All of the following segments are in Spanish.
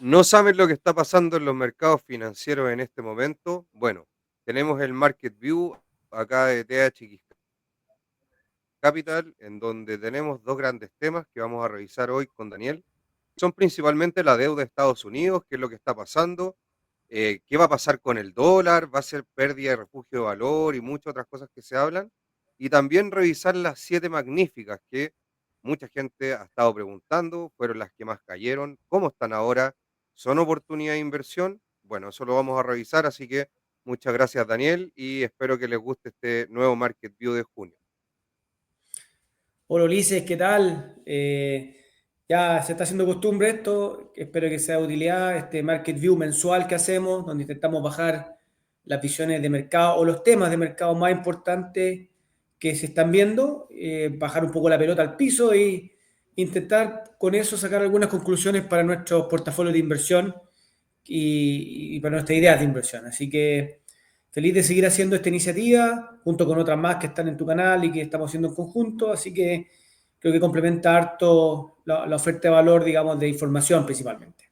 ¿No saben lo que está pasando en los mercados financieros en este momento? Bueno, tenemos el Market View acá de TH Capital, en donde tenemos dos grandes temas que vamos a revisar hoy con Daniel. Son principalmente la deuda de Estados Unidos, qué es lo que está pasando, qué va a pasar con el dólar, va a ser pérdida de refugio de valor y muchas otras cosas que se hablan. Y también revisar las siete magníficas que mucha gente ha estado preguntando, fueron las que más cayeron, cómo están ahora, son oportunidad de inversión. Bueno, eso lo vamos a revisar, así que muchas gracias Daniel y espero que les guste este nuevo Market View de junio. Hola Ulises, ¿qué tal? Ya se está haciendo costumbre esto, espero que sea de utilidad, este Market View mensual que hacemos, donde intentamos bajar las visiones de mercado o los temas de mercado más importantes que se están viendo, bajar un poco la pelota al piso y intentar con eso sacar algunas conclusiones para nuestros portafolios de inversión y para nuestras ideas de inversión. Así que feliz de seguir haciendo esta iniciativa junto con otras más que están en tu canal y que estamos haciendo en conjunto. Así que creo que complementa harto la oferta de valor, digamos, de información principalmente.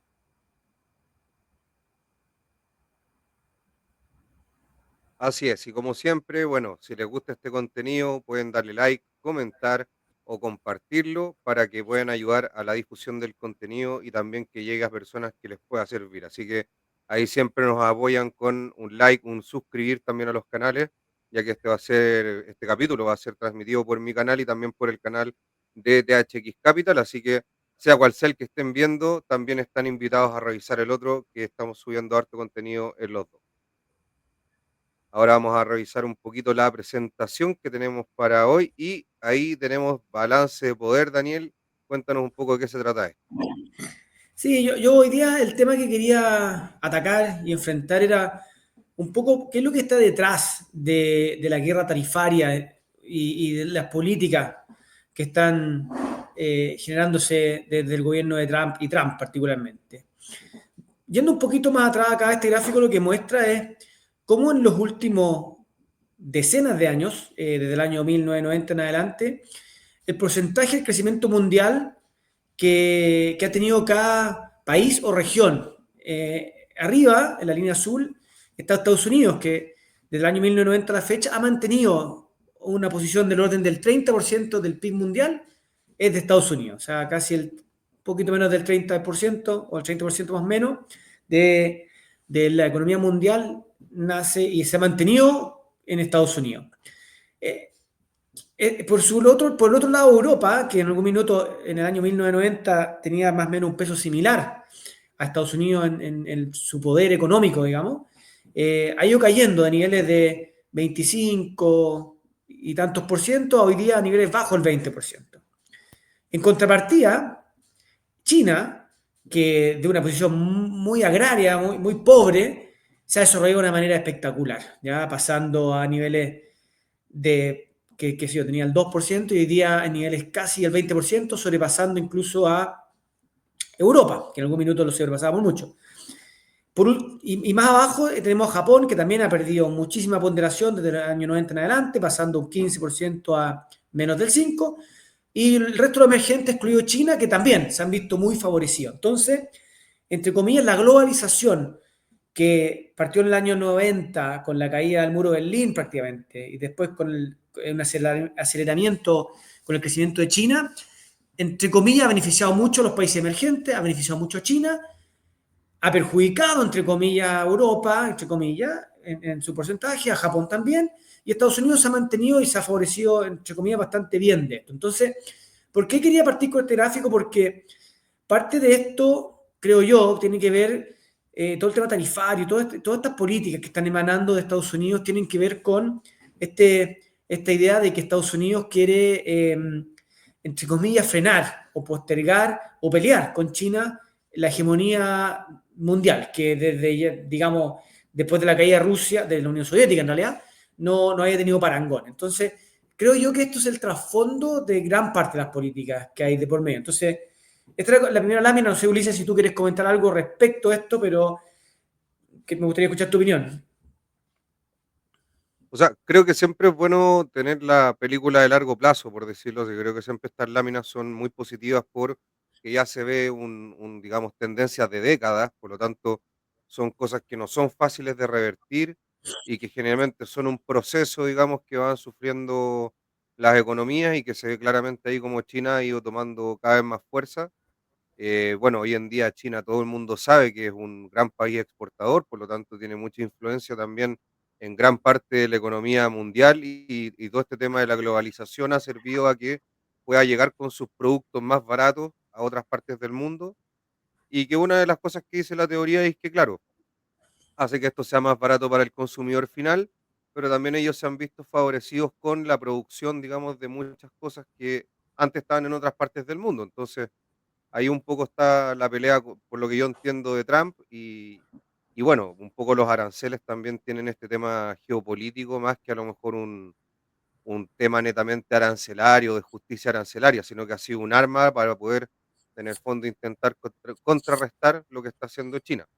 Así es, y como siempre, bueno, si les gusta este contenido, pueden darle like, comentar o compartirlo para que puedan ayudar a la difusión del contenido y también que llegue a personas que les pueda servir. Así que ahí siempre nos apoyan con un like, un suscribir también a los canales, ya que este capítulo va a ser transmitido por mi canal y también por el canal de THX Capital. Así que sea cual sea el que estén viendo, también están invitados a revisar el otro, que estamos subiendo harto contenido en los dos. Ahora vamos a revisar un poquito la presentación que tenemos para hoy y ahí tenemos balance de poder, Daniel. Cuéntanos un poco de qué se trata esto. Sí, yo hoy día el tema que quería atacar y enfrentar era un poco qué es lo que está detrás de la guerra tarifaria y de las políticas que están generándose desde el gobierno de Trump y Trump particularmente. Yendo un poquito más atrás acá, este gráfico lo que muestra es cómo en los últimos decenas de años, desde el año 1990 en adelante, el porcentaje del crecimiento mundial que ha tenido cada país o región. Arriba, en la línea azul, está Estados Unidos, que desde el año 1990 a la fecha ha mantenido una posición del orden del 30% del PIB mundial, es de Estados Unidos, o sea, casi el poquito menos del 30% o el 30% más o menos de la economía mundial nace y se ha mantenido en Estados Unidos. Eh, por el otro lado, Europa, que en algún minuto en el año 1990 tenía más o menos un peso similar a Estados Unidos en su poder económico, digamos, ha ido cayendo de niveles de 25 y tantos por ciento a hoy día a niveles bajo el 20%. En contrapartida, China, que de una posición muy agraria, muy pobre, se ha desarrollado de una manera espectacular, ya pasando a niveles de que yo tenía el 2% y hoy día en niveles casi el 20%, sobrepasando incluso a Europa, que en algún minuto lo sobrepasamos mucho. Y más abajo tenemos a Japón, que también ha perdido muchísima ponderación desde el año 90 en adelante, pasando un 15% a menos del 5%, y el resto de los emergentes, excluido China, que también se han visto muy favorecidos. Entonces, entre comillas, la globalización que partió en el año 90 con la caída del muro de Berlín prácticamente, y después con un aceleramiento con el crecimiento de China, entre comillas, ha beneficiado mucho a los países emergentes, ha beneficiado mucho a China, ha perjudicado, entre comillas, a Europa, entre comillas, en su porcentaje, a Japón también, y Estados Unidos se ha mantenido y se ha favorecido, entre comillas, bastante bien de esto. Entonces, ¿por qué quería partir con este gráfico? Porque parte de esto, creo yo, tiene que ver, todo el tema tarifario, todas estas políticas que están emanando de Estados Unidos tienen que ver con esta idea de que Estados Unidos quiere, entre comillas, frenar o postergar o pelear con China la hegemonía mundial, que desde, digamos, después de la caída de Rusia, de la Unión Soviética en realidad, no haya tenido parangón. Entonces, creo yo que esto es el trasfondo de gran parte de las políticas que hay de por medio. Entonces, esta es la primera lámina, no sé, Ulises, si tú quieres comentar algo respecto a esto, pero que me gustaría escuchar tu opinión. O sea, creo que siempre es bueno tener la película de largo plazo, por decirlo así. Creo que siempre estas láminas son muy positivas por que ya se ve digamos, tendencias de décadas, por lo tanto, son cosas que no son fáciles de revertir y que generalmente son un proceso, digamos, que van sufriendo las economías y que se ve claramente ahí como China ha ido tomando cada vez más fuerza. Bueno, hoy en día China todo el mundo sabe que es un gran país exportador, por lo tanto tiene mucha influencia también en gran parte de la economía mundial y todo este tema de la globalización ha servido a que pueda llegar con sus productos más baratos a otras partes del mundo y que una de las cosas que dice la teoría es que, claro, hace que esto sea más barato para el consumidor final, pero también ellos se han visto favorecidos con la producción, digamos, de muchas cosas que antes estaban en otras partes del mundo. Entonces, ahí un poco está la pelea, por lo que yo entiendo, de Trump y bueno, un poco los aranceles también tienen este tema geopolítico más que a lo mejor un tema netamente arancelario, de justicia arancelaria, sino que ha sido un arma para poder, en el fondo, intentar contrarrestar lo que está haciendo China.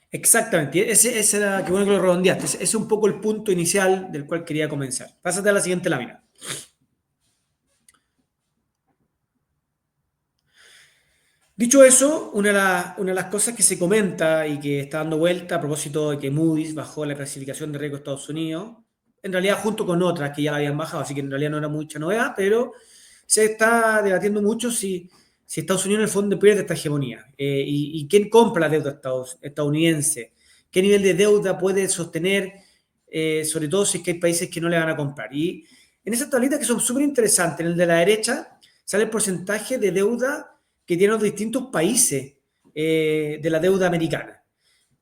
Exactamente, ese era, qué bueno que lo redondeaste, ese es un poco el punto inicial del cual quería comenzar. Pásate a la siguiente lámina. Dicho eso, una de las cosas que se comenta y que está dando vuelta a propósito de que Moody's bajó la clasificación de riesgo de Estados Unidos, en realidad junto con otras que ya la habían bajado, así que en realidad no era mucha novedad, pero se está debatiendo mucho si Estados Unidos en el fondo pierde esta hegemonía y quién compra la deuda estadounidense, qué nivel de deuda puede sostener, sobre todo si es que hay países que no le van a comprar. Y en esas tablitas que son súper interesantes, en el de la derecha sale el porcentaje de deuda que tienen los distintos países de la deuda americana.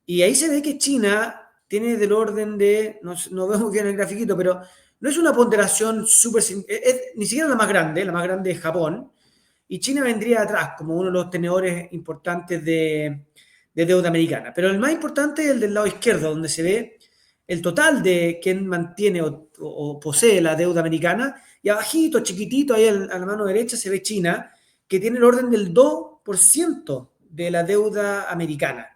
Y ahí se ve que China tiene del orden de, no vemos bien el grafiquito, pero no es una ponderación súper, ni siquiera la más grande es Japón, y China vendría atrás como uno de los tenedores importantes de deuda americana. Pero el más importante es el del lado izquierdo, donde se ve el total de quien mantiene o posee la deuda americana, y abajito, chiquitito, ahí a la mano derecha se ve China, que tiene el orden del 2% de la deuda americana.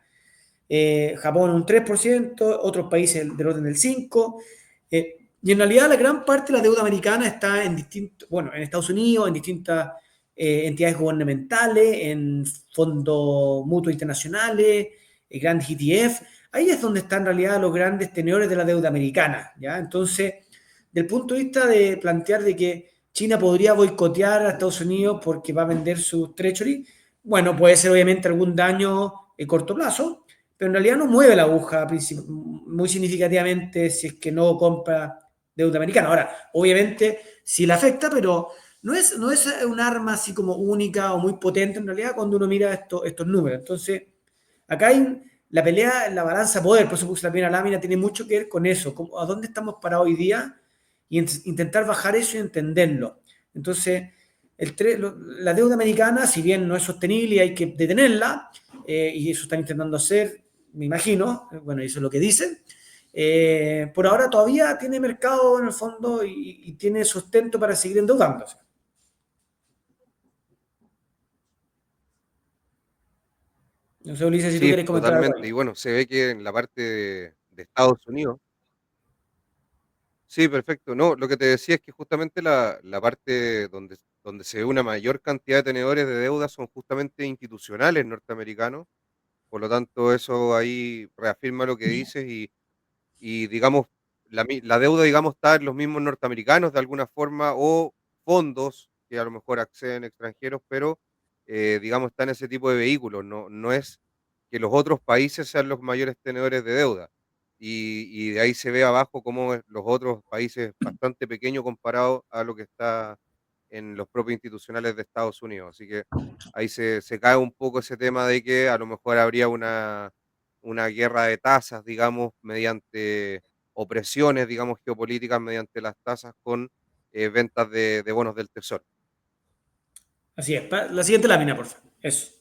Japón un 3%, otros países del orden del 5%, y en realidad la gran parte de la deuda americana está en distintos, bueno, en Estados Unidos, en distintas entidades gubernamentales, en fondos mutuos internacionales, grandes ETF. Ahí es donde están en realidad los grandes tenedores de la deuda americana, ¿ya? Entonces, del punto de vista de plantear de que China podría boicotear a Estados Unidos porque va a vender sus treasury, bueno, puede ser obviamente algún daño a corto plazo, pero en realidad no mueve la aguja muy significativamente si es que no compra deuda americana. Ahora, obviamente sí la afecta, pero no es un arma así como única o muy potente en realidad cuando uno mira estos números. Entonces, acá hay la pelea, la balanza de poder, por eso puse la primera lámina, tiene mucho que ver con eso, a dónde estamos parados hoy día y intentar bajar eso y entenderlo. Entonces, la deuda americana, si bien no es sostenible y hay que detenerla, y eso están intentando hacer, me imagino, bueno, eso es lo que dicen, por ahora todavía tiene mercado en el fondo y tiene sustento para seguir endeudándose. No sé, Ulises, si tú Sí, quieres comentar algo ahí. totalmente. Y bueno, se ve que en la parte de Estados Unidos, sí, perfecto. No, lo que te decía es que justamente la parte donde se ve una mayor cantidad de tenedores de deuda son justamente institucionales norteamericanos. Por lo tanto, eso ahí reafirma lo que dices y digamos, la deuda, digamos, está en los mismos norteamericanos de alguna forma o fondos que a lo mejor acceden extranjeros, pero digamos, está en ese tipo de vehículos. No es que los otros países sean los mayores tenedores de deuda. Y de ahí se ve abajo cómo los otros países bastante pequeños comparado a lo que está en los propios institucionales de Estados Unidos. Así que ahí se cae un poco ese tema de que a lo mejor habría una guerra de tasas, digamos, mediante opresiones, digamos, geopolíticas mediante las tasas con ventas de bonos del tesoro. Así es. La siguiente lámina, por favor. Eso.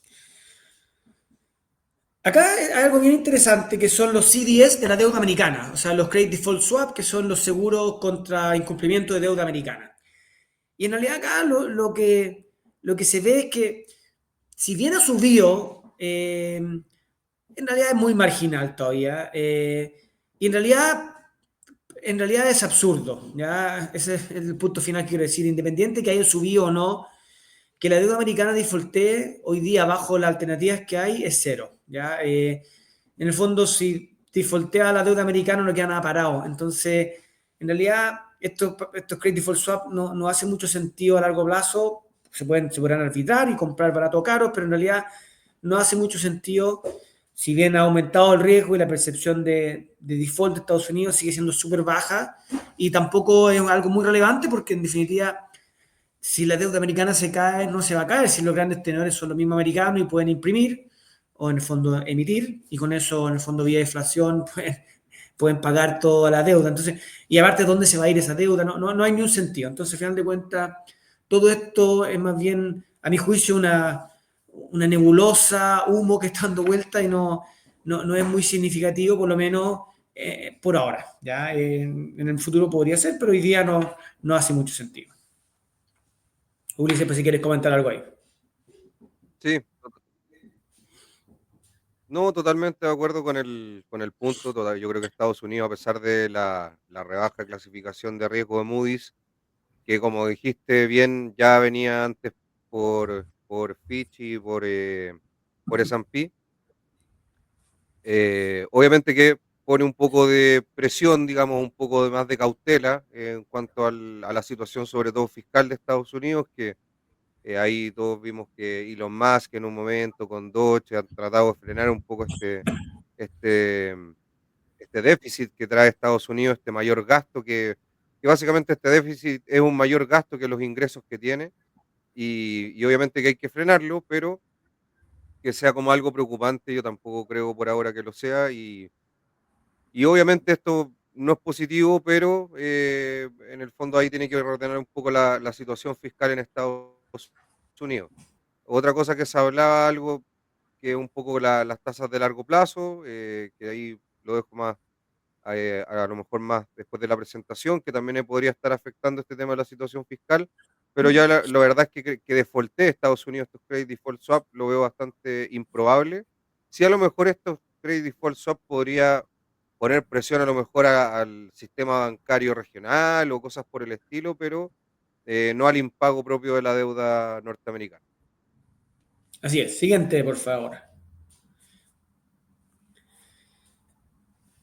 Acá hay algo bien interesante que son los CDS de la deuda americana, o sea, los Credit Default Swap, que son los seguros contra incumplimiento de deuda americana. Y en realidad acá lo que se ve es que si bien ha subido, en realidad es muy marginal todavía. Y en realidad es absurdo. ¿Ya? Ese es el punto final que quiero decir. Independiente que haya subido o no, que la deuda americana defaultee hoy día bajo las alternativas que hay es cero. ¿Ya? En el fondo, si defaultea la deuda americana no queda nada parado. Entonces, en realidad, estos credit default swap no hacen mucho sentido a largo plazo. Se podrán arbitrar y comprar barato o caro, pero en realidad no hace mucho sentido. Si bien ha aumentado el riesgo y la percepción de default de Estados Unidos sigue siendo súper baja, y tampoco es algo muy relevante porque en definitiva si la deuda americana se cae, no se va a caer si los grandes tenedores son los mismos americanos y pueden imprimir o en el fondo emitir, y con eso en el fondo vía inflación pueden pagar toda la deuda. Entonces, y aparte, ¿dónde se va a ir esa deuda? No hay ni un sentido. Entonces, al final de cuentas, todo esto es más bien, a mi juicio, una nebulosa, humo que está dando vuelta y no es muy significativo, por lo menos por ahora. ¿Ya? En el futuro podría ser, pero hoy día no hace mucho sentido. Ulises, pues si quieres comentar algo ahí. Sí, no, totalmente de acuerdo con el punto. Yo creo que Estados Unidos, a pesar de la rebaja de clasificación de riesgo de Moody's, que como dijiste bien, ya venía antes por Fitch y por S&P, obviamente que pone un poco de presión, digamos, un poco de más de cautela en cuanto a la situación, sobre todo fiscal de Estados Unidos, que ahí todos vimos que Elon Musk en un momento con Doge han tratado de frenar un poco este, este déficit que trae Estados Unidos, este mayor gasto que básicamente este déficit es un mayor gasto que los ingresos que tiene y obviamente que hay que frenarlo, pero que sea como algo preocupante, yo tampoco creo por ahora que lo sea y obviamente esto no es positivo, pero en el fondo ahí tiene que ordenar un poco la situación fiscal en Estados Unidos. Otra cosa que se hablaba algo que un poco las tasas de largo plazo, que ahí lo dejo más, a lo mejor más después de la presentación, que también podría estar afectando este tema de la situación fiscal, pero ya la verdad es que defaulté Estados Unidos estos credit default swap lo veo bastante improbable. Sí, a lo mejor estos credit default swap podría poner presión a lo mejor al sistema bancario regional o cosas por el estilo, pero no al impago propio de la deuda norteamericana. Así es. Siguiente, por favor.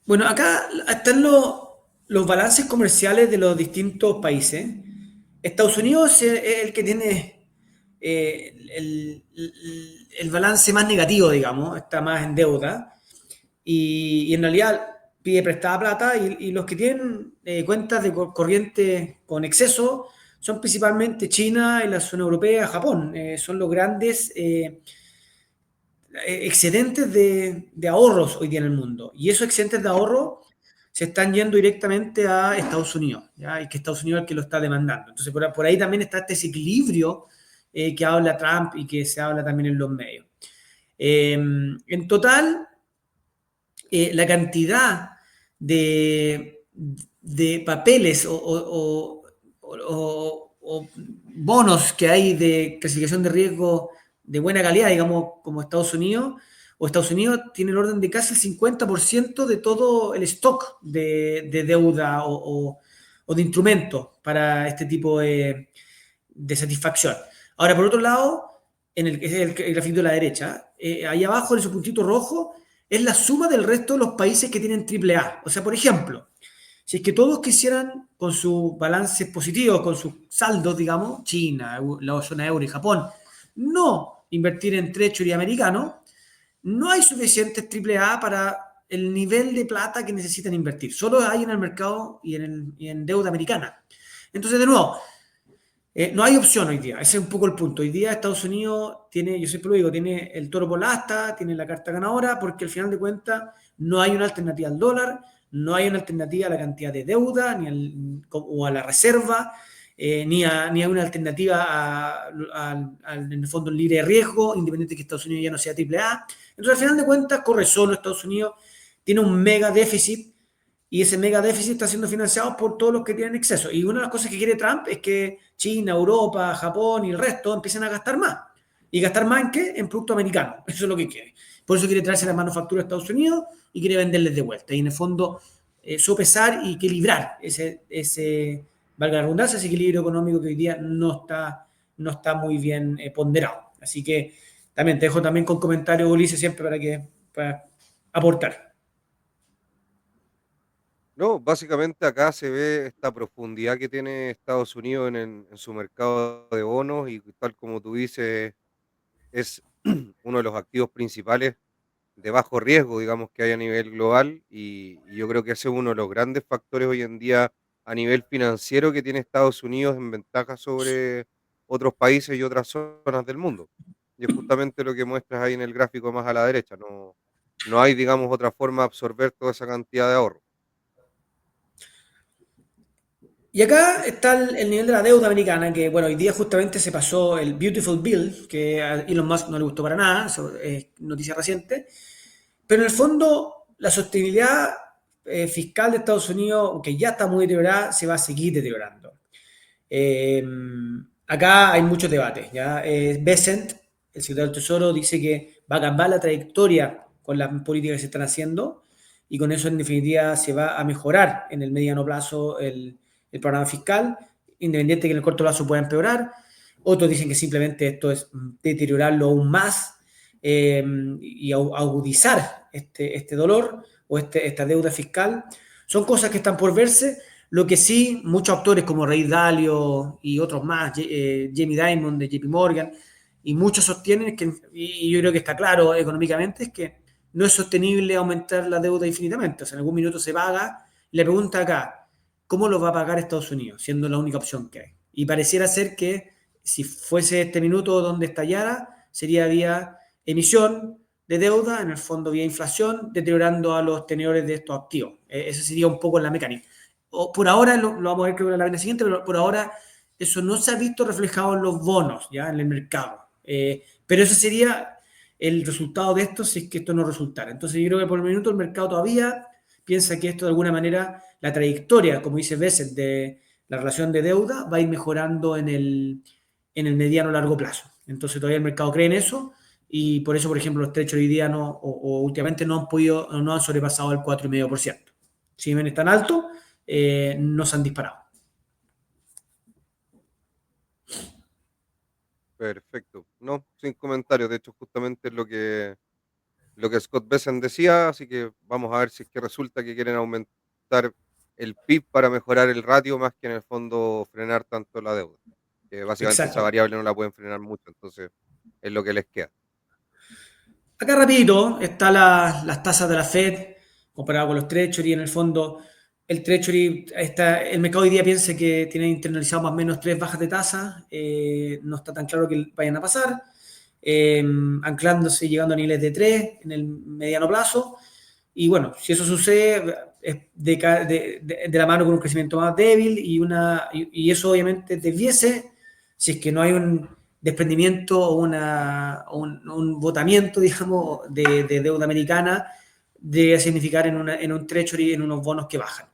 Bueno, acá están los balances comerciales de los distintos países. Estados Unidos es el que tiene el balance más negativo, digamos, está más en deuda y en realidad pide prestada plata y los que tienen cuentas de corriente con exceso son principalmente China y la zona europea, Japón. Son los grandes excedentes de ahorros hoy día en el mundo. Y esos excedentes de ahorro se están yendo directamente a Estados Unidos, ¿ya? Y que Estados Unidos es el que lo está demandando. Entonces, por ahí también está este desequilibrio que habla Trump y que se habla también en los medios. En total, la cantidad de papeles o bonos que hay de clasificación de riesgo de buena calidad, digamos, como Estados Unidos, o Estados Unidos tiene el orden de casi el 50% de todo el stock de deuda o de instrumentos para este tipo de satisfacción. Ahora, por otro lado, es el grafito de la derecha, ahí abajo en ese puntito rojo es la suma del resto de los países que tienen triple A. O sea, por ejemplo, si es que todos quisieran con sus balances positivos, con sus saldos, digamos, China, la zona euro y Japón, no invertir en treasury americano, no hay suficientes triple A para el nivel de plata que necesitan invertir. Solo hay en el mercado y en deuda americana. Entonces, de nuevo, no hay opción hoy día, ese es un poco el punto. Hoy día Estados Unidos tiene, yo siempre lo digo, tiene el toro por la asta, tiene la carta ganadora, porque al final de cuentas no hay una alternativa al dólar, no hay una alternativa a la cantidad de deuda o a la reserva, ni hay una alternativa en el fondo libre de riesgo, independiente de que Estados Unidos ya no sea triple A. Entonces, al final de cuentas, corre solo Estados Unidos, tiene un mega déficit y ese mega déficit está siendo financiado por todos los que tienen exceso. Y una de las cosas que quiere Trump es que China, Europa, Japón y el resto empiecen a gastar más. ¿Y gastar más en qué? En producto americano. Eso es lo que quiere. Por eso quiere traerse las manufacturas a Estados Unidos y quiere venderles de vuelta. Y en el fondo, sopesar y equilibrar valga la redundancia, ese equilibrio económico que hoy día no está muy bien ponderado. Así que también te dejo también con comentarios, Ulises, siempre para aportar. No, básicamente acá se ve esta profundidad que tiene Estados Unidos en su mercado de bonos y tal como tú dices, es uno de los activos principales de bajo riesgo, digamos, que hay a nivel global y yo creo que ese es uno de los grandes factores hoy en día a nivel financiero que tiene Estados Unidos en ventaja sobre otros países y otras zonas del mundo. Y es justamente lo que muestras ahí en el gráfico más a la derecha. No, no hay, digamos, otra forma de absorber toda esa cantidad de ahorro. Y acá está el nivel de la deuda americana, que bueno, hoy día justamente se pasó el Beautiful Bill, que a Elon Musk no le gustó para nada, eso es noticia reciente, pero en el fondo la sostenibilidad fiscal de Estados Unidos, aunque ya está muy deteriorada, se va a seguir deteriorando. Eh, Acá hay muchos debates. ¿Ya? Bessent, el secretario del Tesoro, dice que va a cambiar la trayectoria con las políticas que se están haciendo y con eso en definitiva se va a mejorar en el mediano plazo el programa fiscal, independiente de que en el corto plazo pueda empeorar. Otros dicen que simplemente esto es deteriorarlo aún más y agudizar este dolor o esta deuda fiscal. Son cosas que están por verse. Lo que sí, muchos actores como Ray Dalio y otros más, Jamie Dimon de JP Morgan, y muchos sostienen que, y yo creo que está claro económicamente, es que no es sostenible aumentar la deuda infinitamente. O sea, en algún minuto se paga. Y la pregunta acá, ¿cómo lo va a pagar Estados Unidos? Siendo la única opción que hay. Y pareciera ser que si fuese este minuto donde estallara, sería vía emisión de deuda, en el fondo vía inflación, deteriorando a los tenedores de estos activos. Esa sería un poco la mecánica. O por ahora, lo vamos a ver creo que en la vez siguiente, pero por ahora eso no se ha visto reflejado en los bonos, ya en el mercado. Pero ese sería el resultado de esto si es que esto no resultara. Entonces yo creo que por el minuto el mercado todavía piensa que esto de alguna manera, la trayectoria, como dice Bessel, de la relación de deuda va a ir mejorando en el mediano largo plazo. Entonces todavía el mercado cree en eso y por eso, por ejemplo, los trechos hoy día no, o últimamente no han podido, no han sobrepasado el 4,5%. Si bien están altos, no se han disparado. Perfecto. No, sin comentarios. De hecho, justamente es lo que Scott Bessent decía, así que vamos a ver si es que resulta que quieren aumentar el PIB para mejorar el ratio más que en el fondo frenar tanto la deuda. Que básicamente esa Exacto. variable no la pueden frenar mucho, entonces es lo que les queda. Acá rapidito están las tasas de la Fed comparado con los Treasury. En el fondo, el Treasury, el mercado hoy día piensa que tiene internalizado más o menos tres bajas de tasa. No está tan claro que vayan a pasar. Anclándose, llegando a niveles de 3 en el mediano plazo. Y bueno, si eso sucede, es de la mano con un crecimiento más débil y eso obviamente debiese, si es que no hay un desprendimiento o un botamiento, digamos, de deuda americana, de significar en un treasury, en unos bonos que bajan.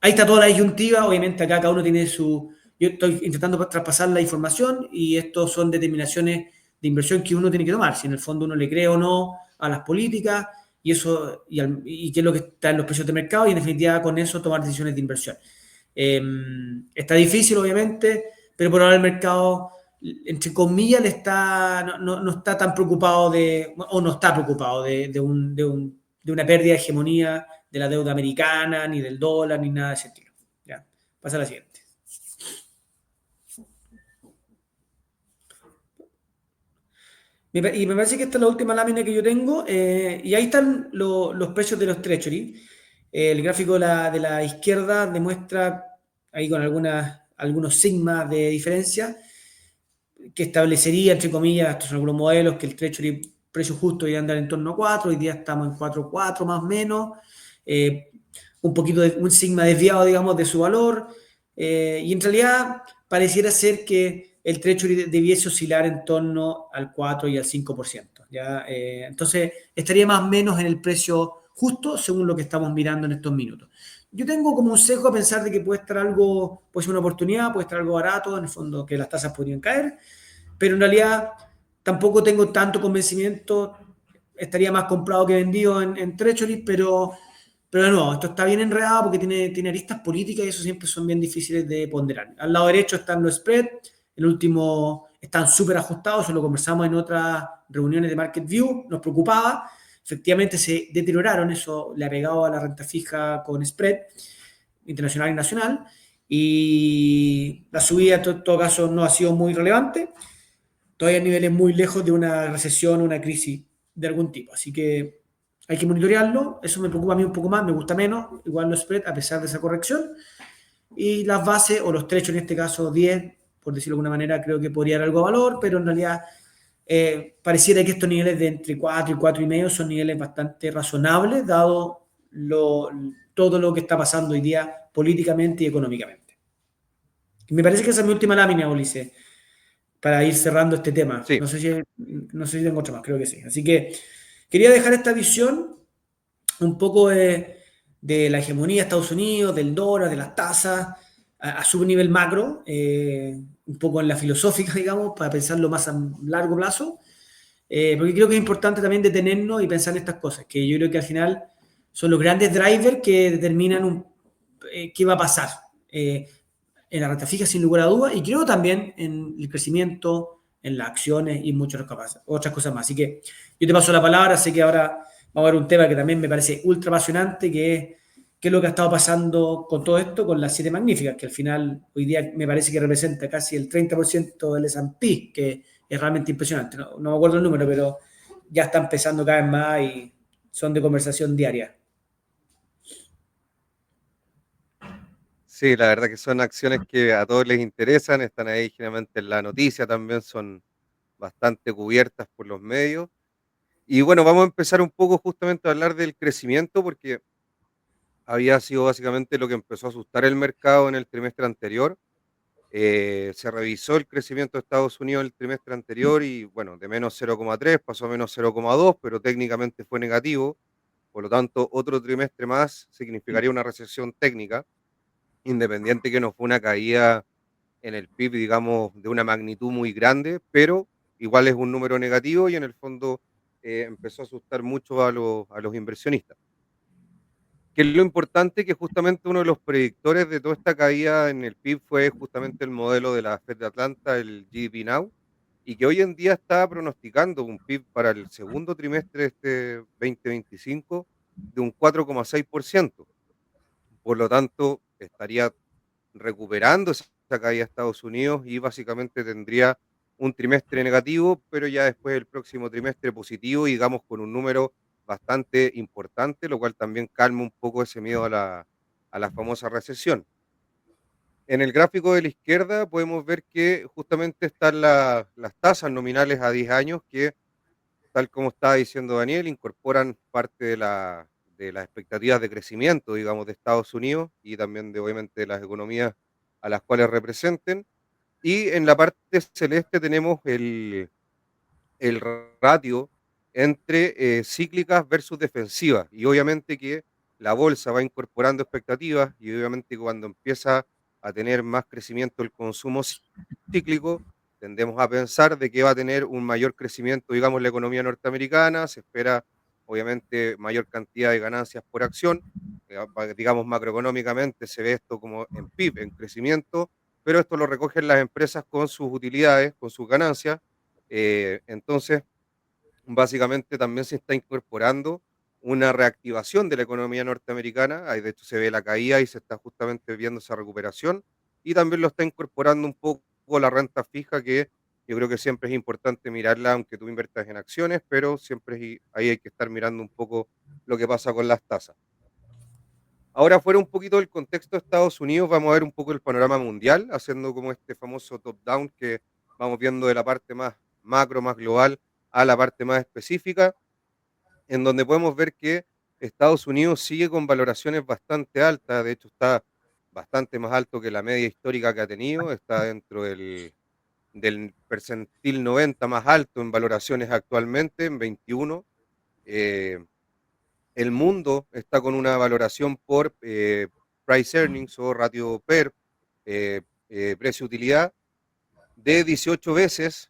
Ahí está toda la disyuntiva, obviamente acá cada uno tiene su... Yo estoy intentando traspasar la información y estos son determinaciones de inversión que uno tiene que tomar, si en el fondo uno le cree o no a las políticas y eso y qué es lo que está en los precios de mercado y en definitiva con eso tomar decisiones de inversión. Eh, Está difícil obviamente, pero por ahora el mercado entre comillas no está tan preocupado o no está preocupado de una pérdida de hegemonía de la deuda americana, ni del dólar, ni nada de ese estilo. ¿Ya? Pasa a la siguiente. Y me parece que esta es la última lámina que yo tengo. Y ahí están los precios de los treasury. El gráfico de la izquierda demuestra ahí con algunos sigmas de diferencia que establecería, entre comillas, estos son algunos modelos, que el treasury precio justo iba a andar en torno a 4, hoy día estamos en 4,4 más o menos, eh, un poquito de un sigma desviado, digamos, de su valor, y en realidad pareciera ser que el treasury debiese oscilar en torno al 4 y al 5%, ¿ya? Entonces estaría más o menos en el precio justo según lo que estamos mirando en estos minutos. Yo tengo como un sesgo a pensar de que puede estar algo, puede ser una oportunidad, puede estar algo barato, en el fondo que las tasas podrían caer, pero en realidad tampoco tengo tanto convencimiento, estaría más comprado que vendido en Treasury, pero de nuevo, esto está bien enredado porque tiene aristas políticas y eso siempre son bien difíciles de ponderar. Al lado derecho están los spreads, están súper ajustados, eso lo conversamos en otras reuniones de Market View, nos preocupaba, efectivamente se deterioraron, eso le ha pegado a la renta fija con spread internacional y nacional, y la subida en todo caso no ha sido muy relevante, todavía a niveles muy lejos de una recesión o una crisis de algún tipo. Así que hay que monitorearlo. Eso me preocupa a mí un poco más, me gusta menos, igual los spreads a pesar de esa corrección. Y las bases, o los trechos en este caso 10, por decirlo de alguna manera, creo que podría dar algo de valor, pero en realidad pareciera que estos niveles de entre 4 y 4,5 son niveles bastante razonables, dado todo lo que está pasando hoy día políticamente y económicamente. Y me parece que esa es mi última lámina, Ulises, para ir cerrando este tema. Sí, No sé si tengo otra más, creo que sí. Así que quería dejar esta visión un poco de la hegemonía de Estados Unidos, del dólar, de las tasas, a su nivel macro, un poco en la filosófica, digamos, para pensarlo más a largo plazo, porque creo que es importante también detenernos y pensar en estas cosas, que yo creo que al final son los grandes drivers que determinan qué va a pasar en la renta fija, sin lugar a dudas, y creo también en el crecimiento, en las acciones y muchas otras cosas más. Así que yo te paso la palabra, sé que ahora vamos a ver un tema que también me parece ultra apasionante, que es qué es lo que ha estado pasando con todo esto, con las siete magníficas, que al final hoy día me parece que representa casi el 30% del S&P, que es realmente impresionante. No me acuerdo el número, pero ya está empezando cada vez más y son de conversación diaria. sí, la verdad que son acciones que a todos les interesan, están ahí generalmente en la noticia también, son bastante cubiertas por los medios. Y bueno, vamos a empezar un poco justamente a hablar del crecimiento porque había sido básicamente lo que empezó a asustar el mercado en el trimestre anterior. Se revisó el crecimiento de Estados Unidos el trimestre anterior y bueno, de menos 0,3 pasó a menos 0,2, pero técnicamente fue negativo. Por lo tanto, otro trimestre más significaría una recesión técnica, independiente que no fue una caída en el PIB, digamos, de una magnitud muy grande, pero igual es un número negativo y en el fondo empezó a asustar mucho a los inversionistas. Que es lo importante, que justamente uno de los predictores de toda esta caída en el PIB fue justamente el modelo de la Fed de Atlanta, el GDP Now, y que hoy en día está pronosticando un PIB para el segundo trimestre de este 2025 de un 4,6%. Por lo tanto, estaría recuperando esa caída de Estados Unidos y básicamente tendría un trimestre negativo, pero ya después el próximo trimestre positivo y digamos con un número bastante importante, lo cual también calma un poco ese miedo a la famosa recesión. En el gráfico de la izquierda podemos ver que justamente están las tasas nominales a 10 años que, tal como estaba diciendo Daniel, incorporan parte de las expectativas de crecimiento, digamos, de Estados Unidos y también de, obviamente, de las economías a las cuales representen. Y en la parte celeste tenemos el ratio entre cíclicas versus defensivas. Y obviamente que la bolsa va incorporando expectativas y obviamente cuando empieza a tener más crecimiento el consumo cíclico, tendemos a pensar de que va a tener un mayor crecimiento, digamos, la economía norteamericana, se espera obviamente mayor cantidad de ganancias por acción, digamos macroeconómicamente se ve esto como en PIB, en crecimiento, pero esto lo recogen las empresas con sus utilidades, con sus ganancias, entonces básicamente también se está incorporando una reactivación de la economía norteamericana, ahí de hecho se ve la caída y se está justamente viendo esa recuperación, y también lo está incorporando un poco la renta fija, que yo creo que siempre es importante mirarla, aunque tú inviertas en acciones, pero siempre ahí hay que estar mirando un poco lo que pasa con las tasas. Ahora, fuera un poquito del contexto de Estados Unidos, vamos a ver un poco el panorama mundial, haciendo como este famoso top-down que vamos viendo de la parte más macro, más global, a la parte más específica, en donde podemos ver que Estados Unidos sigue con valoraciones bastante altas, de hecho está bastante más alto que la media histórica que ha tenido, está dentro del percentil 90 más alto en valoraciones actualmente, en 21. Eh, el mundo está con una valoración por price earnings o ratio PER, precio-utilidad, de 18 veces,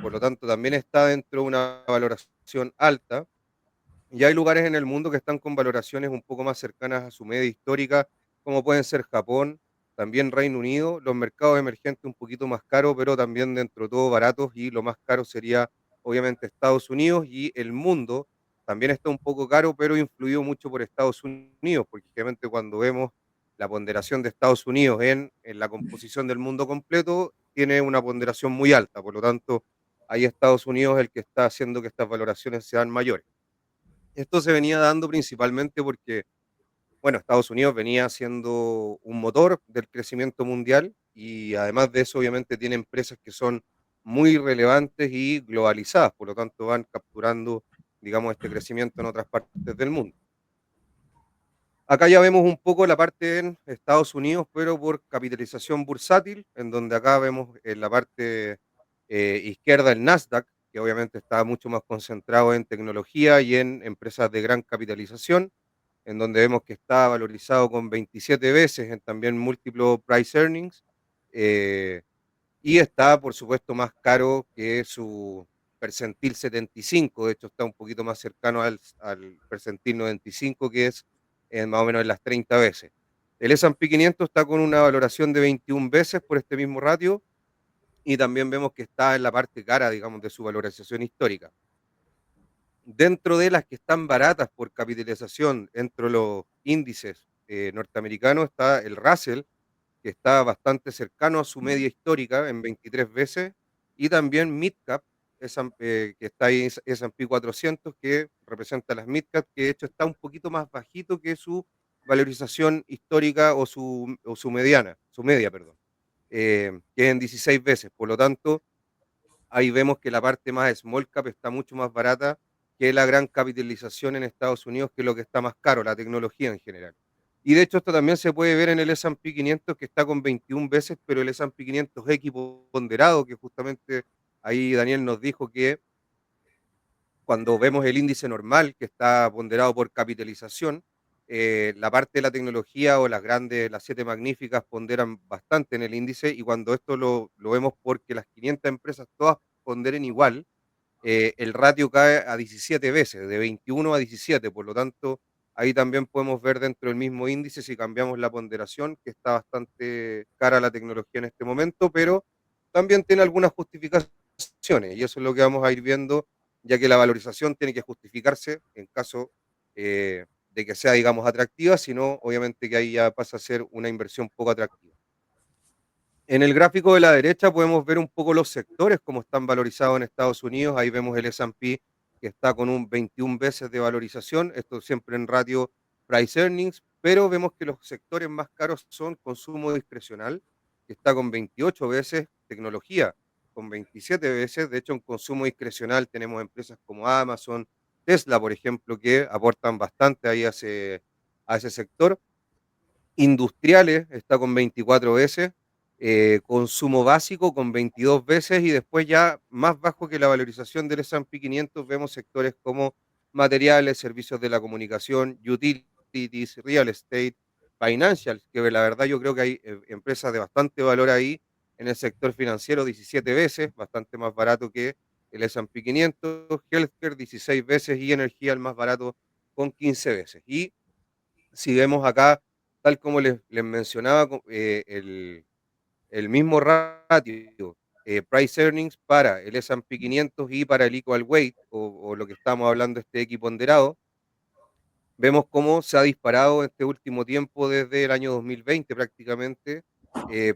por lo tanto también está dentro de una valoración alta. Y hay lugares en el mundo que están con valoraciones un poco más cercanas a su media histórica, como pueden ser Japón. también Reino Unido, los mercados emergentes un poquito más caros, pero también dentro de todo baratos, y lo más caro sería obviamente Estados Unidos, y el mundo también está un poco caro, pero influido mucho por Estados Unidos, porque obviamente cuando vemos la ponderación de Estados Unidos en la composición del mundo completo, tiene una ponderación muy alta, por lo tanto, ahí Estados Unidos es el que está haciendo que estas valoraciones sean mayores. Esto se venía dando principalmente porque, bueno, Estados Unidos venía siendo un motor del crecimiento mundial y además de eso, obviamente, tiene empresas que son muy relevantes y globalizadas, por lo tanto van capturando, digamos, este crecimiento en otras partes del mundo. Acá ya vemos un poco la parte en Estados Unidos, pero por capitalización bursátil, en donde acá vemos en la parte izquierda el Nasdaq, que obviamente está mucho más concentrado en tecnología y en empresas de gran capitalización, en donde vemos que está valorizado con 27 veces en también múltiplo price earnings, eh, y está, por supuesto, más caro que su percentil 75. De hecho está un poquito más cercano al percentil 95, que es más o menos en las 30 veces. El S&P 500 está con una valoración de 21 veces por este mismo ratio, y también vemos que está en la parte cara, digamos, de su valorización histórica. Dentro de las que están baratas por capitalización, entre los índices norteamericanos, está el Russell, que está bastante cercano a su media histórica en 23 veces, y también Midcap, que está ahí, S&P 400, que representa las Midcap, que de hecho está un poquito más bajito que su valorización histórica o su mediana, su media, perdón, que es en 16 veces. Por lo tanto, ahí vemos que la parte más small cap está mucho más barata que la gran capitalización en Estados Unidos, que es lo que está más caro, la tecnología en general. Y de hecho esto también se puede ver en el S&P 500, que está con 21 veces, pero el S&P 500 X ponderado, que justamente ahí Daniel nos dijo que cuando vemos el índice normal, que está ponderado por capitalización, la parte de la tecnología o las siete magníficas ponderan bastante en el índice, y cuando esto lo vemos porque las 500 empresas todas ponderen igual, el ratio cae a 17 veces, de 21 a 17. Por lo tanto, ahí también podemos ver dentro del mismo índice, si cambiamos la ponderación, que está bastante cara la tecnología en este momento, pero también tiene algunas justificaciones, y eso es lo que vamos a ir viendo, ya que la valorización tiene que justificarse en caso de que sea, digamos, atractiva, sino obviamente que ahí ya pasa a ser una inversión poco atractiva. En el gráfico de la derecha podemos ver un poco los sectores como están valorizados en Estados Unidos. Ahí vemos el S&P, que está con un 21 veces de valorización, esto siempre en ratio price earnings, pero vemos que los sectores más caros son consumo discrecional, que está con 28 veces, tecnología con 27 veces. De hecho, en consumo discrecional tenemos empresas como Amazon, Tesla, por ejemplo, que aportan bastante ahí a ese sector. Industriales está con 24 veces, consumo básico con 22 veces, y después ya más bajo que la valorización del S&P 500 vemos sectores como materiales, servicios de la comunicación, utilities, real estate, financial, que la verdad yo creo que hay empresas de bastante valor ahí en el sector financiero, 17 veces, bastante más barato que el S&P 500, healthcare 16 veces, y energía el más barato con 15 veces. Y si vemos acá, tal como les mencionaba, el mismo ratio price earnings para el S&P 500 y para el equal weight, o lo que estamos hablando, este equiponderado, vemos cómo se ha disparado este último tiempo desde el año 2020 prácticamente,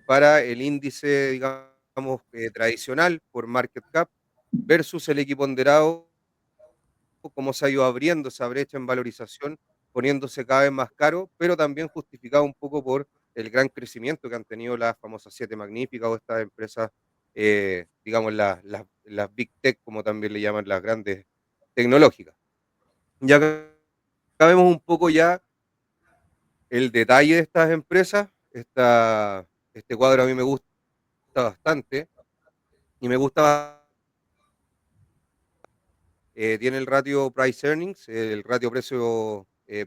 para el índice, digamos, tradicional por market cap versus el equiponderado, cómo se ha ido abriendo esa brecha en valorización, poniéndose cada vez más caro, pero también justificado un poco por el gran crecimiento que han tenido las famosas siete magníficas o estas empresas, digamos, las big tech, como también le llaman, las grandes tecnológicas. Ya vemos un poco ya el detalle de estas empresas. Este cuadro a mí me gusta bastante, y me gusta, tiene el ratio price earnings, el ratio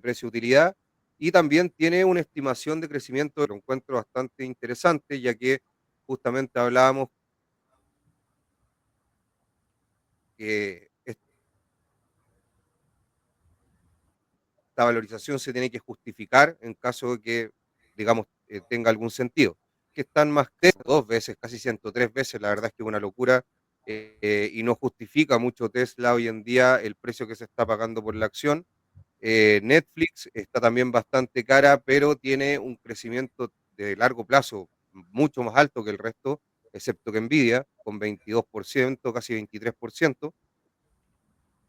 precio-utilidad, y también tiene una estimación de crecimiento, que lo encuentro bastante interesante, ya que justamente hablábamos que esta valorización se tiene que justificar en caso de que, digamos, tenga algún sentido. Que están más que 2 veces, casi 103 veces, la verdad es que es una locura y no justifica mucho Tesla hoy en día el precio que se está pagando por la acción. Netflix está también bastante cara, pero tiene un crecimiento de largo plazo mucho más alto que el resto, excepto que Nvidia, con 22%, casi 23%.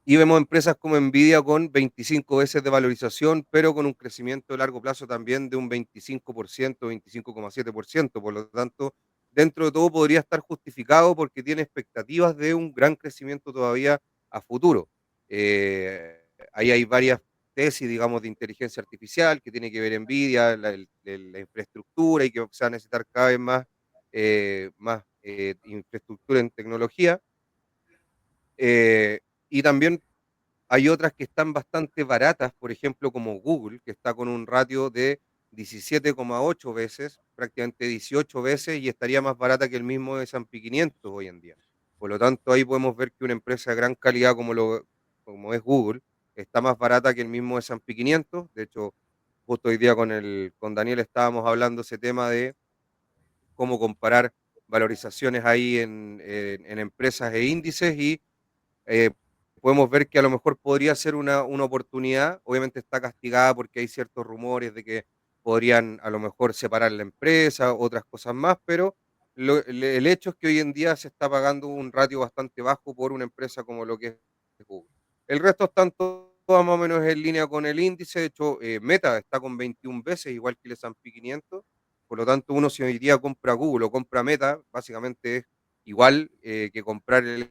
Y vemos empresas como Nvidia con 25 veces de valorización, pero con un crecimiento de largo plazo también de un 25%, 25,7%. Por lo tanto, dentro de todo podría estar justificado porque tiene expectativas de un gran crecimiento todavía a futuro. Eh, Ahí hay varias tesis, digamos, de inteligencia artificial que tiene que ver Nvidia, la infraestructura y que se va a necesitar cada vez más infraestructura en tecnología. Y también hay otras que están bastante baratas, por ejemplo, como Google, que está con un ratio de 17,8 veces, prácticamente 18 veces, y estaría más barata que el mismo de S&P 500 hoy en día. Por lo tanto, ahí podemos ver que una empresa de gran calidad como es Google está más barata que el mismo S&P 500. De hecho, justo hoy día con Daniel estábamos hablando ese tema de cómo comparar valorizaciones ahí en empresas e índices y eh, podemos ver que a lo mejor podría ser una oportunidad. Obviamente está castigada porque hay ciertos rumores de que podrían a lo mejor separar la empresa, otras cosas más, pero el hecho es que hoy en día se está pagando un ratio bastante bajo por una empresa como lo que es Google. El resto están todas más o menos en línea con el índice. De hecho, Meta está con 21 veces, igual que el S&P 500. Por lo tanto, uno si hoy día compra Google o compra Meta, básicamente es igual que comprar el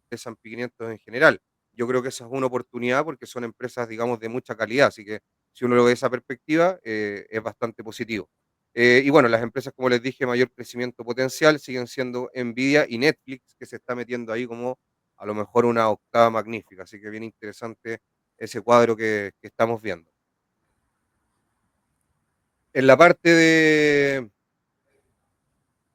S&P 500 en general. Yo creo que esa es una oportunidad porque son empresas, digamos, de mucha calidad, así que si uno lo ve de esa perspectiva, es bastante positivo. Y bueno, las empresas, como les dije, mayor crecimiento potencial siguen siendo Nvidia y Netflix, que se está metiendo ahí como a lo mejor una octava magnífica, así que bien interesante ese cuadro que estamos viendo. En la parte en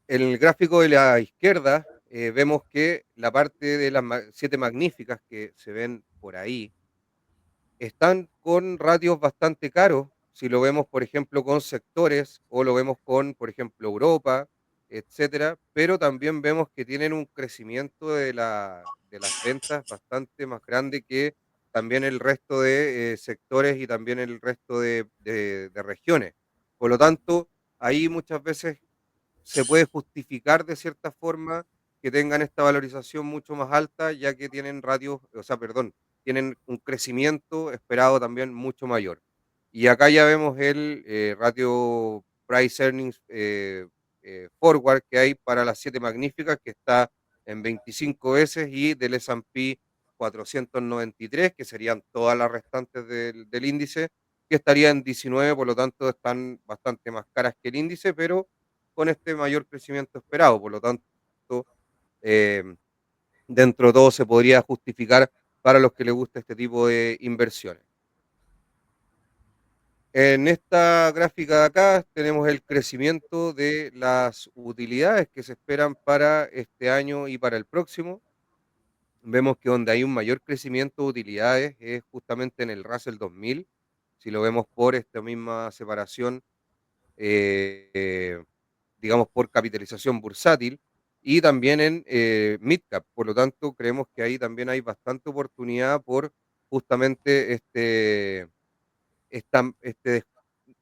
el gráfico de la izquierda, vemos que la parte de las siete magníficas que se ven por ahí, están con ratios bastante caros, si lo vemos, por ejemplo, con sectores o lo vemos con, por ejemplo, Europa, etcétera, pero también vemos que tienen un crecimiento de las ventas bastante más grande que también el resto de sectores y también el resto de regiones. Por lo tanto, ahí muchas veces se puede justificar de cierta forma que tengan esta valorización mucho más alta, ya que tienen ratios, o sea, perdón, tienen un crecimiento esperado también mucho mayor. Y acá ya vemos el ratio Price Earnings Forward que hay para las siete magníficas, que está en 25 veces, y del S&P 493, que serían todas las restantes del índice, que estaría en 19, por lo tanto están bastante más caras que el índice, pero con este mayor crecimiento esperado. Por lo tanto, eh, dentro de todo se podría justificar para los que les gusta este tipo de inversiones. En esta gráfica de acá tenemos el crecimiento de las utilidades que se esperan para este año y para el próximo. Vemos que donde hay un mayor crecimiento de utilidades es justamente en el Russell 2000. Si lo vemos por esta misma separación, eh, digamos, por capitalización bursátil y también en midcap. Por lo tanto, creemos que ahí también hay bastante oportunidad por justamente esta, este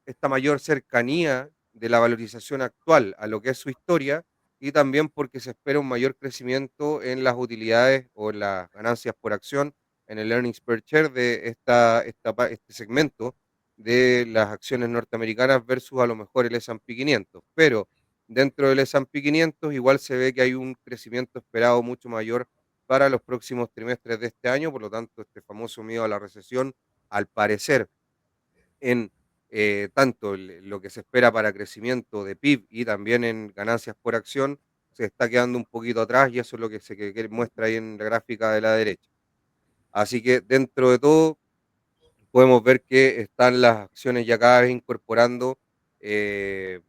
esta mayor cercanía de la valorización actual a lo que es su historia y también porque se espera un mayor crecimiento en las utilidades o en las ganancias por acción, en el earnings per share de este segmento de las acciones norteamericanas versus a lo mejor el S&P 500. Pero dentro del S&P 500 igual se ve que hay un crecimiento esperado mucho mayor para los próximos trimestres de este año, por lo tanto este famoso miedo a la recesión, al parecer, en tanto lo que se espera para crecimiento de PIB y también en ganancias por acción, se está quedando un poquito atrás y eso es lo que se que muestra ahí en la gráfica de la derecha. Así que dentro de todo podemos ver que están las acciones ya cada vez incorporando eh,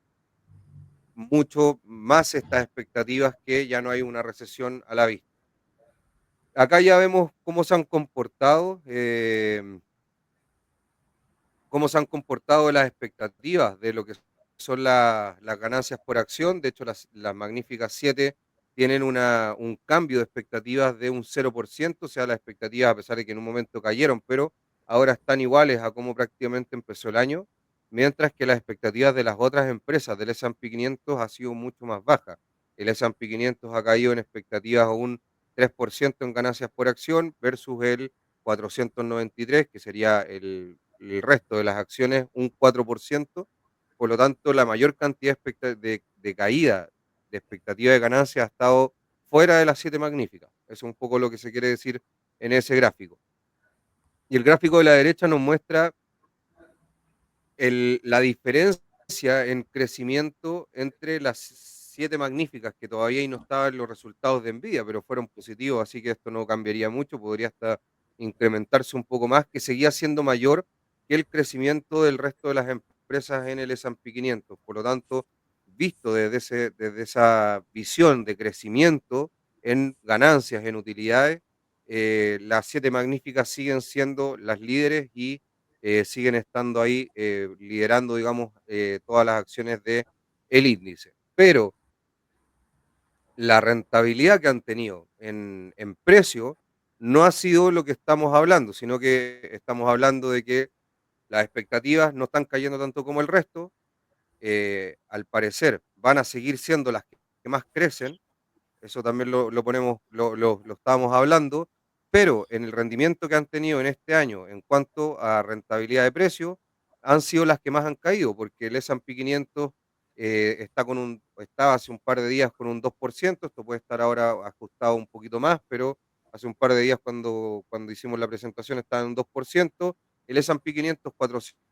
mucho más estas expectativas, que ya no hay una recesión a la vista. Acá ya vemos cómo se han comportado las expectativas de lo que son las ganancias por acción. De hecho, las magníficas 7 tienen un cambio de expectativas de un 0%, o sea, las expectativas, a pesar de que en un momento cayeron, pero ahora están iguales a como prácticamente empezó el año, mientras que las expectativas de las otras empresas del S&P 500 ha sido mucho más baja. El S&P 500 ha caído en expectativas a un 3% en ganancias por acción versus el 493, que sería el resto de las acciones, un 4%. Por lo tanto, la mayor cantidad de caída de expectativa de ganancia ha estado fuera de las 7 magníficas. Eso es un poco lo que se quiere decir en ese gráfico. Y el gráfico de la derecha nos muestra la diferencia en crecimiento entre las 7 magníficas, que todavía ahí no estaban los resultados de Nvidia, pero fueron positivos, así que esto no cambiaría mucho, podría hasta incrementarse un poco más, que seguía siendo mayor que el crecimiento del resto de las empresas en el S&P 500. Por lo tanto, visto desde esa visión de crecimiento en ganancias, en utilidades, las 7 magníficas siguen siendo las líderes y siguen estando ahí liderando, digamos, todas las acciones de el índice. Pero la rentabilidad que han tenido en precio no ha sido lo que estamos hablando, sino que estamos hablando de que las expectativas no están cayendo tanto como el resto. Al parecer van a seguir siendo las que más crecen, eso también lo ponemos, lo estábamos hablando, pero en el rendimiento que han tenido en este año en cuanto a rentabilidad de precio, han sido las que más han caído, porque el S&P 500 estaba hace un par de días con un 2%, esto puede estar ahora ajustado un poquito más, pero hace un par de días cuando hicimos la presentación estaba en un 2%, el S&P 500,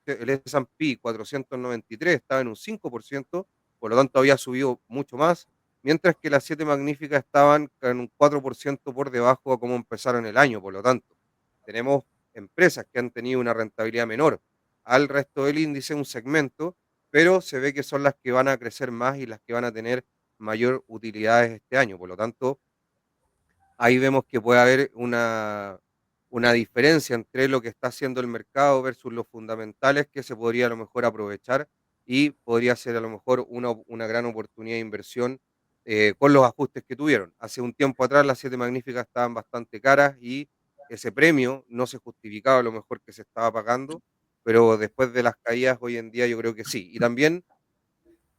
el S&P 493 estaba en un 5%, por lo tanto había subido mucho más, mientras que las 7 magníficas estaban en un 4% por debajo de cómo empezaron el año. Por lo tanto, tenemos empresas que han tenido una rentabilidad menor al resto del índice, un segmento, pero se ve que son las que van a crecer más y las que van a tener mayor utilidades este año. Por lo tanto, ahí vemos que puede haber una diferencia entre lo que está haciendo el mercado versus los fundamentales que se podría a lo mejor aprovechar y podría ser a lo mejor una gran oportunidad de inversión con los ajustes que tuvieron. Hace un tiempo atrás las 7 magníficas estaban bastante caras y ese premio no se justificaba a lo mejor que se estaba pagando, pero después de las caídas hoy en día yo creo que sí. Y también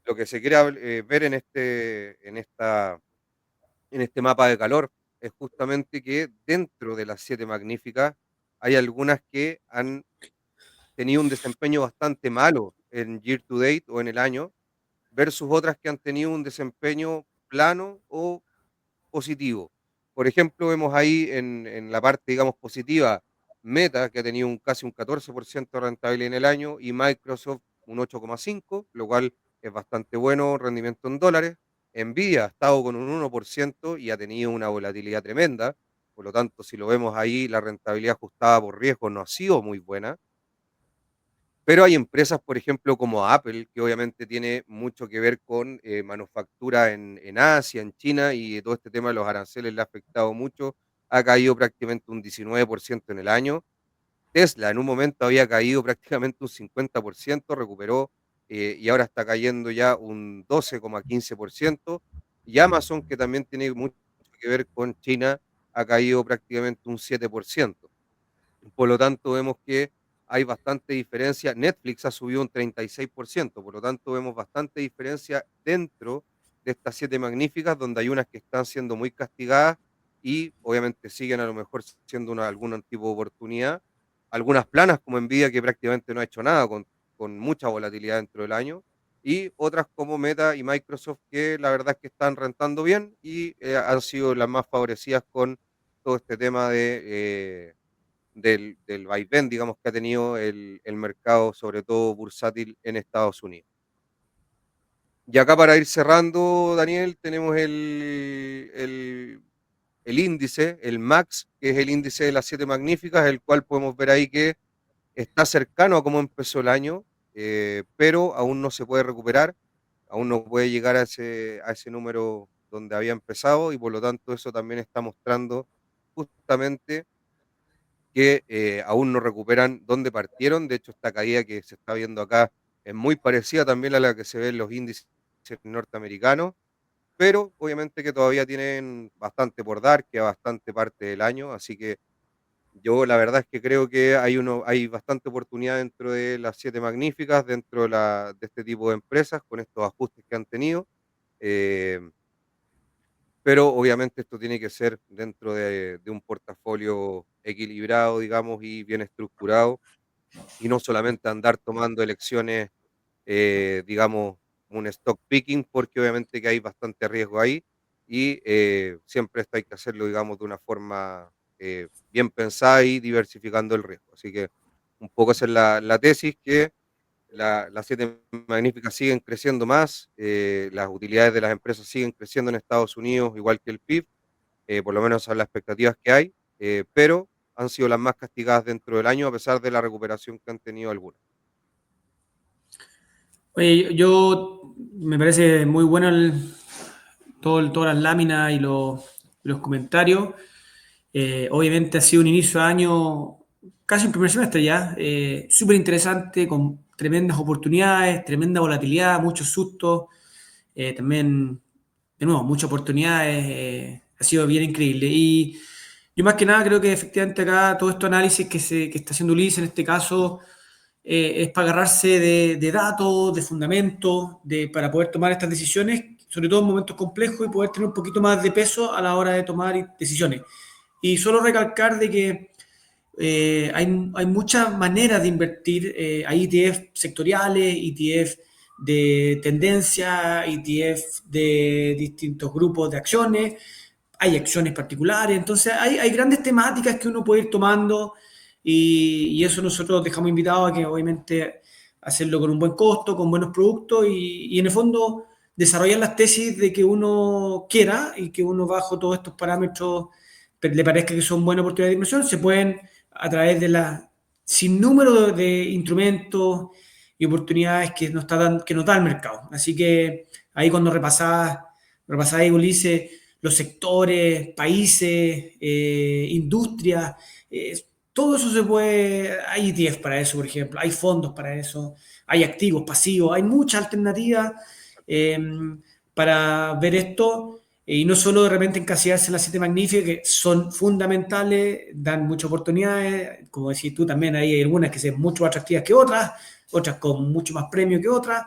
lo que se quiere ver en este mapa de calor es justamente que dentro de las 7 magníficas hay algunas que han tenido un desempeño bastante malo en year to date o en el año, versus otras que han tenido un desempeño plano o positivo. Por ejemplo, vemos ahí en la parte, digamos, positiva, Meta, que ha tenido casi un 14% rentable en el año, y Microsoft un 8,5%, lo cual es bastante bueno, rendimiento en dólares. Nvidia ha estado con un 1% y ha tenido una volatilidad tremenda. Por lo tanto, si lo vemos ahí, la rentabilidad ajustada por riesgo no ha sido muy buena. Pero hay empresas, por ejemplo, como Apple, que obviamente tiene mucho que ver con manufactura en Asia, en China, y todo este tema de los aranceles le ha afectado mucho. Ha caído prácticamente un 19% en el año. Tesla en un momento había caído prácticamente un 50%, recuperó y ahora está cayendo ya un 12,15%. Y Amazon, que también tiene mucho que ver con China, ha caído prácticamente un 7%. Por lo tanto, vemos que hay bastante diferencia. Netflix ha subido un 36%, por lo tanto, vemos bastante diferencia dentro de estas 7 magníficas, donde hay unas que están siendo muy castigadas y obviamente siguen a lo mejor siendo algún tipo de oportunidad. Algunas planas como Nvidia, que prácticamente no ha hecho nada con mucha volatilidad dentro del año. Y otras como Meta y Microsoft, que la verdad es que están rentando bien y han sido las más favorecidas con todo este tema del vaivén, digamos, que ha tenido el mercado, sobre todo bursátil en Estados Unidos. Y acá para ir cerrando, Daniel, tenemos el índice, el MAX, que es el índice de las 7 magníficas, el cual podemos ver ahí que está cercano a cómo empezó el año, pero aún no se puede recuperar, aún no puede llegar a ese número donde había empezado y por lo tanto eso también está mostrando justamente que aún no recuperan dónde partieron. De hecho, esta caída que se está viendo acá es muy parecida también a la que se ve en los índices norteamericanos, pero obviamente que todavía tienen bastante por dar, que bastante parte del año, así que yo la verdad es que creo que hay bastante oportunidad dentro de las siete magníficas, dentro de este tipo de empresas, con estos ajustes que han tenido. eh, pero obviamente esto tiene que ser dentro de un portafolio equilibrado, digamos, y bien estructurado, y no solamente andar tomando elecciones, digamos, un stock picking, porque obviamente que hay bastante riesgo ahí, y siempre esto hay que hacerlo, digamos, de una forma bien pensada y diversificando el riesgo. Así que un poco esa es la tesis, que las siete magníficas siguen creciendo más, las utilidades de las empresas siguen creciendo en Estados Unidos, igual que el PIB, por lo menos son las expectativas que hay, pero han sido las más castigadas dentro del año a pesar de la recuperación que han tenido algunas. Oye, yo me parece muy bueno todas las láminas y los comentarios. Obviamente ha sido un inicio de año, casi un primer semestre ya, súper interesante, con tremendas oportunidades, tremenda volatilidad, muchos sustos, también, de nuevo, muchas oportunidades, ha sido bien increíble. Y yo más que nada creo que efectivamente acá todo este análisis que está haciendo Ulises en este caso es para agarrarse de datos, de fundamentos, para poder tomar estas decisiones, sobre todo en momentos complejos y poder tener un poquito más de peso a la hora de tomar decisiones. Y solo recalcar de que hay muchas maneras de invertir. Hay ETF sectoriales, ETF de tendencia, ETF de distintos grupos de acciones, hay acciones particulares. Entonces hay grandes temáticas que uno puede ir tomando y eso nosotros dejamos invitados a que obviamente hacerlo con un buen costo, con buenos productos y en el fondo desarrollar las tesis de que uno quiera y que uno bajo todos estos parámetros le parezca que son buenas oportunidades de inversión, se pueden a través de la sin número de instrumentos y oportunidades que nos da el mercado. Así que ahí cuando repasás Ulises, los sectores, países, industrias, todo eso se puede, hay ETF para eso, por ejemplo, hay fondos para eso, hay activos, pasivos, hay muchas alternativas eh, para ver esto y no solo de repente encasillarse en las siete magníficas, que son fundamentales, dan muchas oportunidades, como decís tú también, hay algunas que son mucho más atractivas que otras, otras con mucho más premio que otras,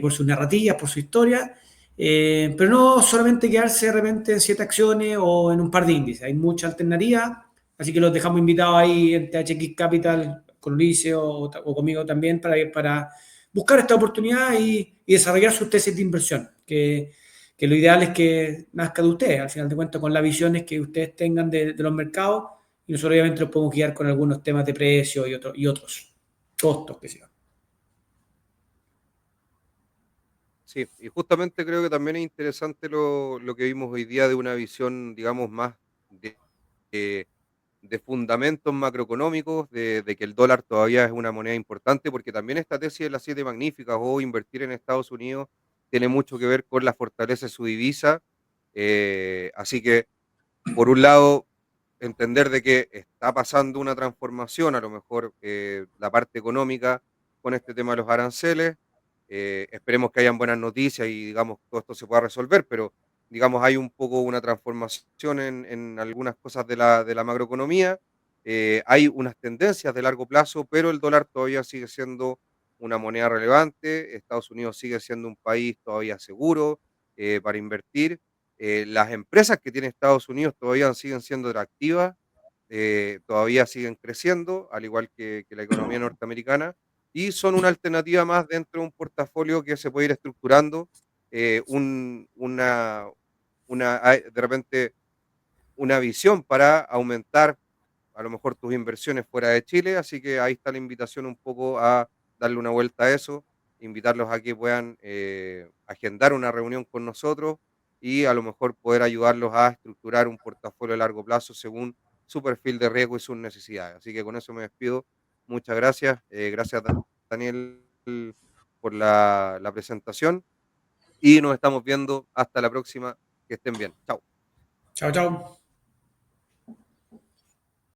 por sus narrativas, por su historia, pero no solamente quedarse de repente en siete acciones o en un par de índices, hay muchas alternativas, así que los dejamos invitados ahí en THX Capital con Ulises o conmigo también para buscar esta oportunidad y desarrollar sus tesis de inversión, que lo ideal es que nazca de ustedes, al final de cuentas, con las visiones que ustedes tengan de los mercados, y nosotros obviamente los podemos guiar con algunos temas de precio y otros costos que sea. Sí, y justamente creo que también es interesante lo que vimos hoy día de una visión, digamos, más de, de- de fundamentos macroeconómicos, de que el dólar todavía es una moneda importante, porque también esta tesis de las siete magníficas o invertir en Estados Unidos tiene mucho que ver con la fortaleza de su divisa. Así que, por un lado, entender de que está pasando una transformación, a lo mejor la parte económica con este tema de los aranceles. Esperemos que hayan buenas noticias y digamos todo esto se pueda resolver, pero digamos hay un poco una transformación en algunas cosas de la macroeconomía. Hay unas tendencias de largo plazo, pero el dólar todavía sigue siendo una moneda relevante. Estados Unidos sigue siendo un país todavía seguro para invertir. Las empresas que tiene Estados Unidos todavía siguen siendo atractivas, todavía siguen creciendo, al igual que la economía norteamericana, y son una alternativa más dentro de un portafolio que se puede ir estructurando, de repente una visión para aumentar a lo mejor tus inversiones fuera de Chile, así que ahí está la invitación un poco a darle una vuelta a eso, invitarlos a que puedan agendar una reunión con nosotros y a lo mejor poder ayudarlos a estructurar un portafolio a largo plazo según su perfil de riesgo y sus necesidades. Así que con eso me despido. Muchas gracias. Gracias, Daniel, por la presentación y nos estamos viendo hasta la próxima. Que estén bien. Chao. Chao, chao.